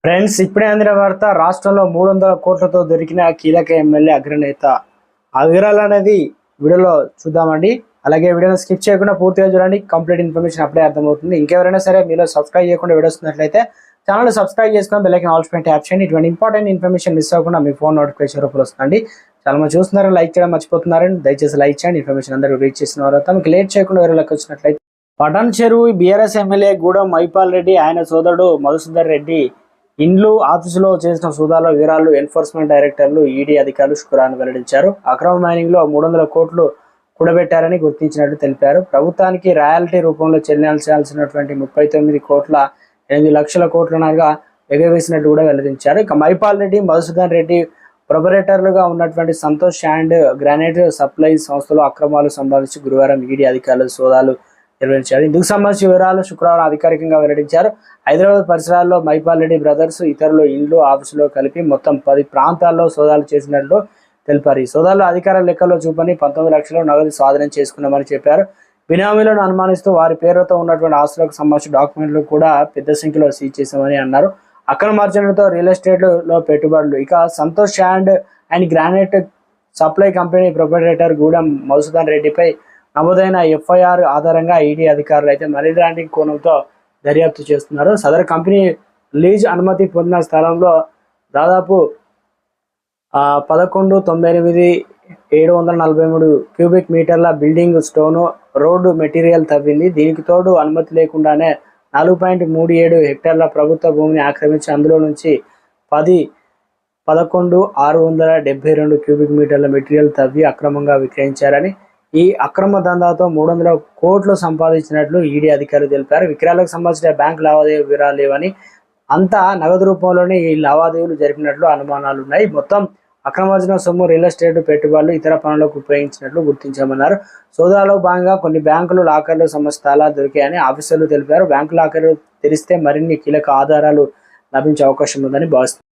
Friends, ఇప్పుడే అందిన వార్త. రాష్ట్రంలో 300 కోట్లతో దొరికిన కీలక ఎమ్మెల్యే అగ్రనేత. ఆ వివరాలు అనేది వీడియోలో చూద్దామండి. అలాగే వీడియోని స్కిప్ చేయకుండా పూర్తిగా చూడండి. కంప్లీట్ ఇన్ఫర్మేషన్ అప్పుడే అర్థమవుతుంది. ఇంకెవరైనా సరే మీరు సబ్స్క్రైబ్ చేయకుండా వీడియోస్ ఉన్నట్లయితే ఛానల్ సబ్స్క్రైబ్ చేసుకొని బెల్ ఐకాన్ ఆల్ పైన ట్యాప్ చేయండి. ఇటువంటి ఇంపార్టెంట్ ఇన్ఫర్మేషన్ మిస్ అవ్వకుండా మీ ఫోన్ నోటిఫికేషన్ రూపంలో వస్తుంది. చాలా మంది చూస్తున్నారు, లైక్ చేయడం మర్చిపోతున్నారని. దయచేసి లైక్ చేయండి. ఇన్ఫర్మేషన్ అందరూ రీచ్ చేసిన తర్వాత మీకు లేట్ చేయకుండా ఎవరికి వచ్చినట్లయితే పటాన్ చెరువు బీఆర్ఎస్ ఎమ్మెల్యే గూడెం మైపాల్ రెడ్డి, ఆయన సోదరుడు మధుసూదర్ రెడ్డి ఇండ్లు ఆఫీసులో చేసిన సోదాలో వివరాలు ఎన్ఫోర్స్మెంట్ డైరెక్టర్లు ఈడీ అధికారులు శుక్రవారం వెల్లడించారు. అక్రమ మైనింగ్ లో 300 కోట్లు కూడబెట్టారని గుర్తించినట్లు తెలిపారు. ప్రభుత్వానికి రాయల్టీ రూపంలో చెల్లించాల్సినటువంటి 39 కోట్ల 8 లక్షల కోట్లనగా ఎగవేసినట్టు కూడా వెల్లడించారు. ఇక మైపాల్ రెడ్డి, మధుసూదన్ రెడ్డి ప్రొపరేటర్లుగా ఉన్నటువంటి సంతోష్ అండ్ గ్రానైట్ సప్లై సంస్థలో అక్రమాలు సంబంధించి గురువారం ఈడీ అధికారులు సోదాలు నిర్వహించారు. ఇందుకు సంబంధించిన వివరాలు శుక్రవారం అధికారికంగా వెల్లడించారు. హైదరాబాద్ పరిసరాల్లో మైపాల్ రెడ్డి బ్రదర్స్ ఇతరులు ఇండ్లు ఆఫీసులో కలిపి మొత్తం 10 ప్రాంతాల్లో సోదాలు చేసినట్లు తెలిపారు. ఈ సోదాల్లో అధికార లెక్కల్లో చూపని 19 లక్షల నగదు స్వాధీనం చేసుకున్నామని చెప్పారు. బినామీలను అనుమానిస్తూ వారి పేరుతో ఉన్నటువంటి ఆస్తులకు సంబంధించిన డాక్యుమెంట్లు కూడా పెద్ద సంఖ్యలో సీజ్ చేశామని అన్నారు. అక్రమ మార్జన్లతో రియల్ ఎస్టేట్ లో పెట్టుబడులు. ఇక Santosh and granite supply company proprietor Gudem Madhusudan రెడ్డిపై నమోదైన ఎఫ్ఐఆర్ ఆధారంగా ఈడీ అధికారులు అయితే మనీ లాండరింగ్ కోణంతో దర్యాప్తు చేస్తున్నారు. సదరు కంపెనీ లీజ్ అనుమతి పొందిన స్థలంలో దాదాపు 11,98,743 క్యూబిక్ మీటర్ల బిల్డింగ్ స్టోను రోడ్డు మెటీరియల్ తవ్వింది. దీనికి తోడు అనుమతి లేకుండానే 4.37 హెక్టార్ల ప్రభుత్వ భూమిని ఆక్రమించి అందులో నుంచి 11,672 క్యూబిక్ మీటర్ల మెటీరియల్ తవ్వి అక్రమంగా విక్రయించారని, ఈ అక్రమ దందాతో 300 కోట్లు సంపాదించినట్లు ఈడీ అధికారులు తెలిపారు. విక్రయాలకు సంబంధించిన బ్యాంకు లావాదేవీ వివరాలు లేవని, అంతా నగదు రూపంలోనే ఈ లావాదేవీలు జరిపినట్లు అనుమానాలున్నాయి. మొత్తం అక్రమార్జన సొమ్ము రియల్ ఎస్టేట్ పెట్టుబడులు ఇతర పనులకు ఉపయోగించినట్లు గుర్తించామన్నారు. సోదాలో భాగంగా కొన్ని బ్యాంకులు లాకర్లు స్థలాలు దొరికాయని ఆఫీసర్లు తెలిపారు. బ్యాంకు లాకర్లు తెరిస్తే మరిన్ని కీలక ఆధారాలు లభించే అవకాశం ఉందని భావిస్తున్నారు.